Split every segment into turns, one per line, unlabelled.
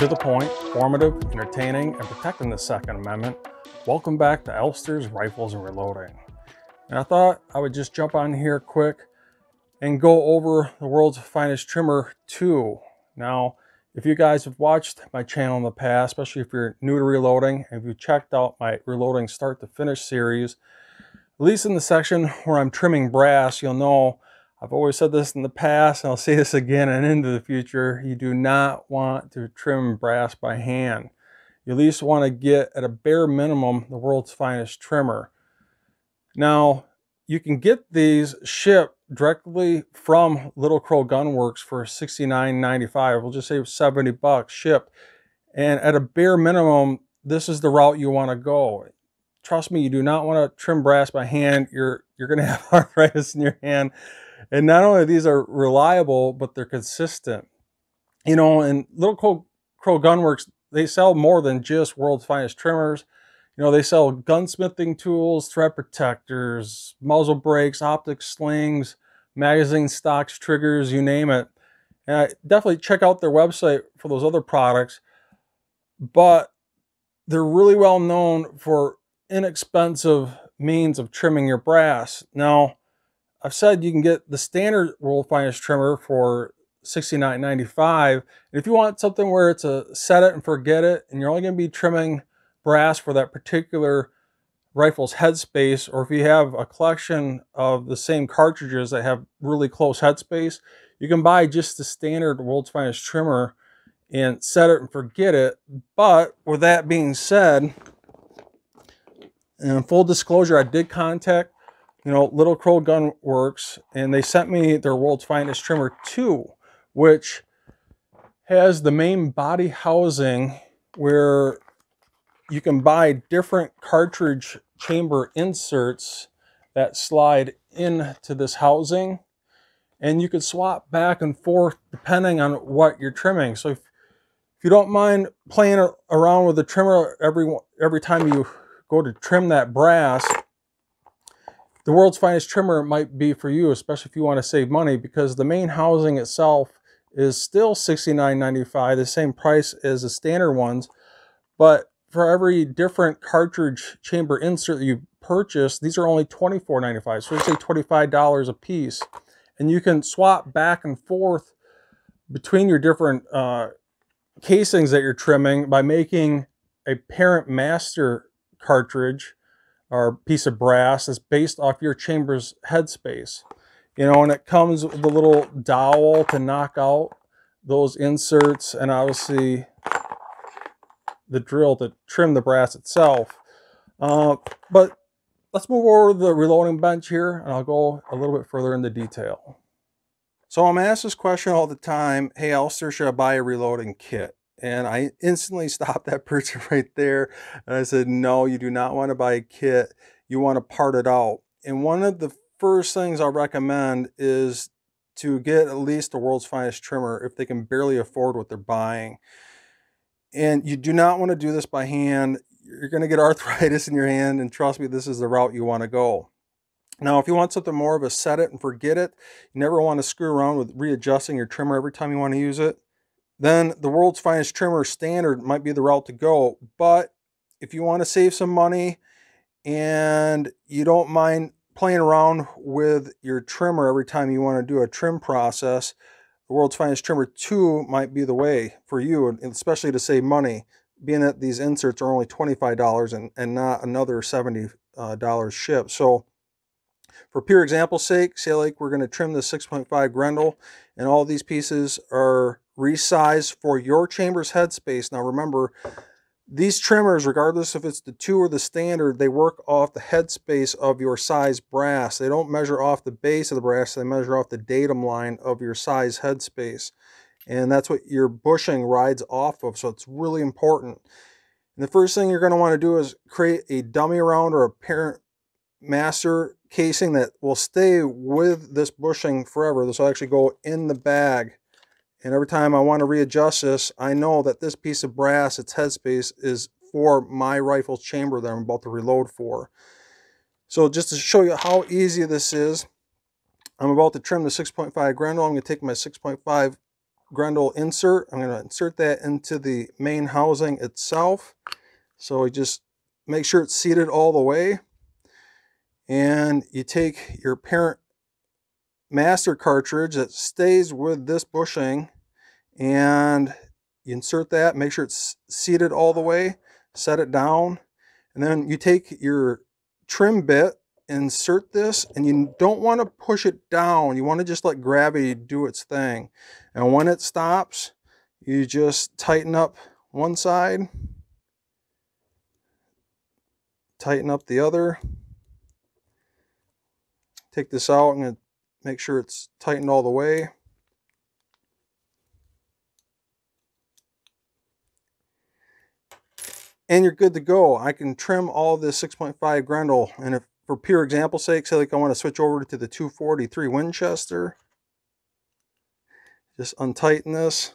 To the point, informative, entertaining, and protecting the Second Amendment. Welcome back to Elfster's Rifles and Reloading. And I thought I would just jump on here quick and go over the World's Finest Trimmer 2. Now, if you guys have watched my channel in the past, especially if you're new to reloading, and if you checked out my reloading start to finish series, at least in the section where I'm trimming brass, you'll know I've always said this in the past, and I'll say this again and into the future. You do not want to trim brass by hand. You at least want to get, at a bare minimum, the World's Finest Trimmer. Now, you can get these shipped directly from Little Crow Gun Works for $69.95. We'll just say $70 shipped. And at a bare minimum, this is the route you want to go. Trust me, you do not want to trim brass by hand. You're going to have arthritis in your hand. And not only these are reliable, but they're consistent. You know, and Little Crow Gun Works, they sell more than just World's Finest Trimmers. You know, they sell gunsmithing tools, thread protectors, muzzle brakes, optic slings, magazine stocks, triggers, you name it. And I definitely check out their website for those other products. But they're really well known for inexpensive means of trimming your brass. Now, I've said you can get the standard World's Finest Trimmer for $69.95. And if you want something where it's a set it and forget it, and you're only going to be trimming brass for that particular rifle's headspace, or if you have a collection of the same cartridges that have really close headspace, you can buy just the standard World's Finest Trimmer and set it and forget it. But with that being said, and full disclosure, I did contact Little Crow Gun Works, and they sent me their World's Finest Trimmer 2, which has the main body housing where you can buy different cartridge chamber inserts that slide into this housing, and you could swap back and forth depending on what you're trimming. So if you don't mind playing around with the trimmer every time you go to trim that brass, the World's Finest Trimmer might be for you, especially if you want to save money, because the main housing itself is still $69.95, the same price as the standard ones. But for every different cartridge chamber insert that you purchase, these are only $24.95. So let's say $25 a piece. And you can swap back and forth between your different casings that you're trimming by making a parent master cartridge or piece of brass that's based off your chamber's headspace. And it comes with a little dowel to knock out those inserts, and obviously the drill to trim the brass itself. But let's move over to the reloading bench here, and I'll go a little bit further into detail. So I'm asked this question all the time: hey, Elfster, should I buy a reloading kit? And I instantly stopped that person right there. And I said, no, you do not want to buy a kit. You want to part it out. And one of the first things I'll recommend is to get at least the World's Finest Trimmer if they can barely afford what they're buying. And you do not want to do this by hand. You're going to get arthritis in your hand. And trust me, this is the route you want to go. Now, if you want something more of a set it and forget it, you never want to screw around with readjusting your trimmer every time you want to use it, then the World's Finest Trimmer Standard might be the route to go. But if you want to save some money and you don't mind playing around with your trimmer every time you want to do a trim process, the World's Finest Trimmer 2 might be the way for you, and especially to save money, being that these inserts are only $25 and not another $70 shipped. So for pure example's sake, say like we're going to trim the 6.5 Grendel, and all these pieces are resized for your chamber's headspace. Now remember, these trimmers, regardless if it's the 2 or the standard, they work off the headspace of your size brass. They don't measure off the base of the brass, they measure off the datum line of your size headspace. And that's what your bushing rides off of, so it's really important. And the first thing you're going to want to do is create a dummy round or a parent master casing that will stay with this bushing forever. This will actually go in the bag. And every time I want to readjust this, I know that this piece of brass, its headspace, is for my rifle's chamber that I'm about to reload for. So just to show you how easy this is, I'm about to trim the 6.5 Grendel. I'm going to take my 6.5 Grendel insert. I'm going to insert that into the main housing itself. So you just make sure it's seated all the way. And you take your parent master cartridge that stays with this bushing, and you insert that, make sure it's seated all the way, set it down, and then you take your trim bit, insert this, and you don't want to push it down. You want to just let gravity do its thing. And when it stops, you just tighten up one side, tighten up the other. Take this out and make sure it's tightened all the way. And you're good to go. I can trim all this 6.5 Grendel, and if for pure example sake, say like I want to switch over to the 243 Winchester, just untighten this.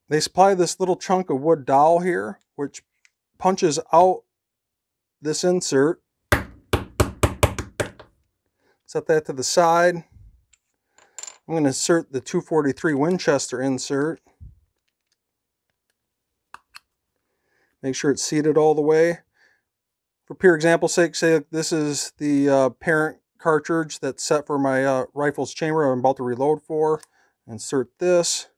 They supply this little chunk of wood dowel here, which punches out this insert. Set that to the side. I'm going to insert the 243 Winchester insert. Make sure it's seated all the way. For pure example sake, say this is the parent cartridge that's set for my rifle's chamber I'm about to reload for. Insert this.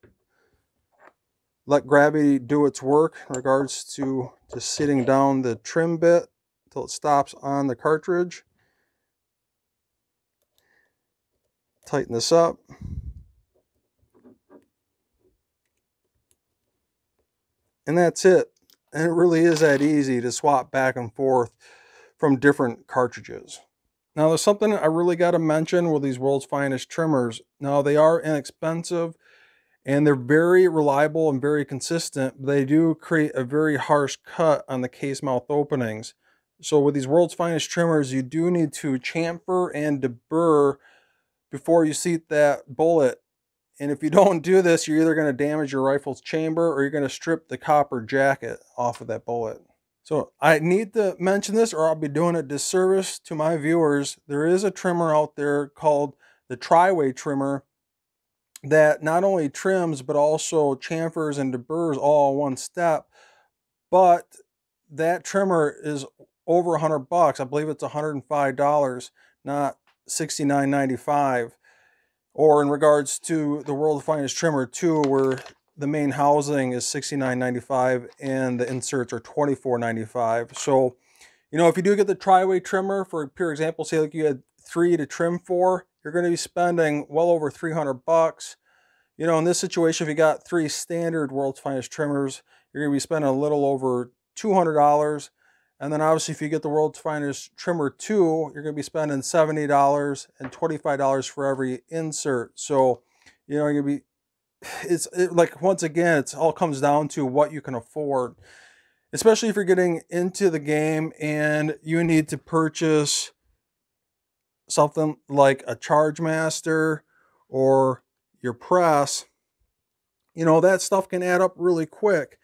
Let gravity do its work in regards to just sitting down the trim bit until it stops on the cartridge. Tighten this up. And that's it. And it really is that easy to swap back and forth from different cartridges. Now there's something I really got to mention with these World's Finest trimmers. Now they are inexpensive and they're very reliable and very consistent. They do create a very harsh cut on the case mouth openings. So with these World's Finest trimmers, you do need to chamfer and deburr before you seat that bullet. And if you don't do this, you're either going to damage your rifle's chamber or you're going to strip the copper jacket off of that bullet. So I need to mention this or I'll be doing a disservice to my viewers. There is a trimmer out there called the Tri-Way trimmer that not only trims but also chamfers and deburrs all in one step. But that trimmer is over $100. I believe it's $105, not $69.95. Or in regards to the World's Finest Trimmer 2, where the main housing is $69.95 and the inserts are $24.95. So, you know, if you do get the Tri-Way trimmer, for pure example, say like you had 3 to trim for, you're going to be spending well over $300. You know, in this situation, if you got 3 standard World's Finest trimmers, you're going to be spending a little over $200. And then obviously if you get the World's Finest Trimmer 2, you're going to be spending $70 and $25 for every insert. So, you know, you're going to be, like, once again, it all comes down to what you can afford. Especially if you're getting into the game and you need to purchase something like a Charge Master or your press. You know, that stuff can add up really quick.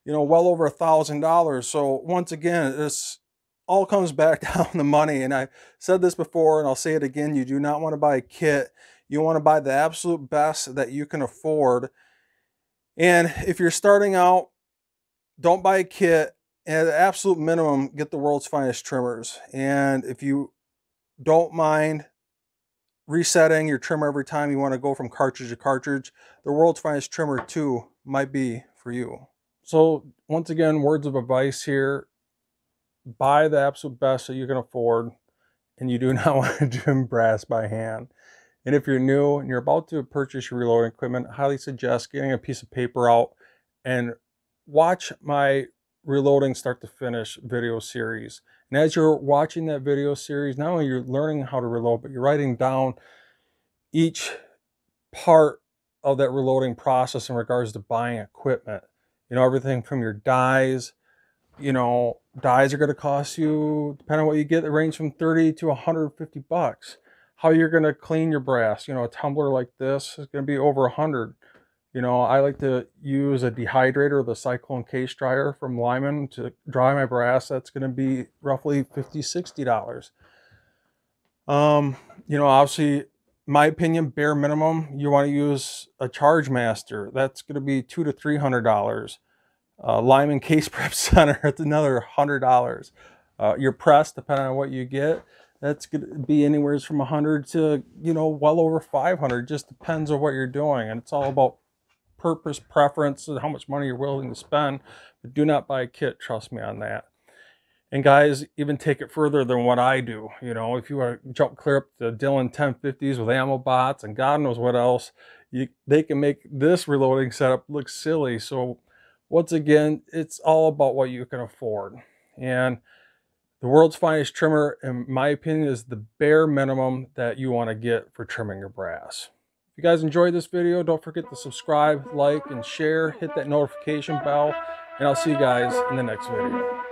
You know, well over $1,000. So once again, this all comes back down to money. And I said this before, and I'll say it again. You do not want to buy a kit. You want to buy the absolute best that you can afford. And if you're starting out, don't buy a kit. And at the absolute minimum, get the World's Finest trimmers. And if you don't mind resetting your trimmer every time you want to go from cartridge to cartridge, the World's Finest Trimmer 2 might be for you. So once again, words of advice here. Buy the absolute best that you can afford, and you do not want to trim brass by hand. And if you're new and you're about to purchase your reloading equipment, I highly suggest getting a piece of paper out and watch my reloading start to finish video series. And as you're watching that video series, not only you're learning how to reload, but you're writing down each part of that reloading process in regards to buying equipment. You know, everything from your dies. You know, dies are going to cost you, depending on what you get, they range from $30 to $150. How you're going to clean your brass. You know, a tumbler like this is going to be over $100. You know, I like to use a dehydrator, the cyclone case dryer from Lyman to dry my brass. That's going to be roughly $50–$60. You know, obviously, my opinion, bare minimum, you want to use a Charge Master. That's going to be $200–$300. Lyman Case Prep Center, it's another $100. Your press, depending on what you get, that's going to be anywhere from 100 to, you know, well over 500. Just depends on what you're doing, and it's all about purpose, preference, and how much money you're willing to spend. But do not buy a kit, trust me on that. And guys, even take it further than what I do. You know, if you want to jump clear up to Dillon 1050s with ammo bots and God knows what else, they can make this reloading setup look silly. So once again, it's all about what you can afford. And the world's finest trimmer, in my opinion, is the bare minimum that you want to get for trimming your brass. If you guys enjoyed this video, don't forget to subscribe, like, and share. Hit that notification bell, and I'll see you guys in the next video.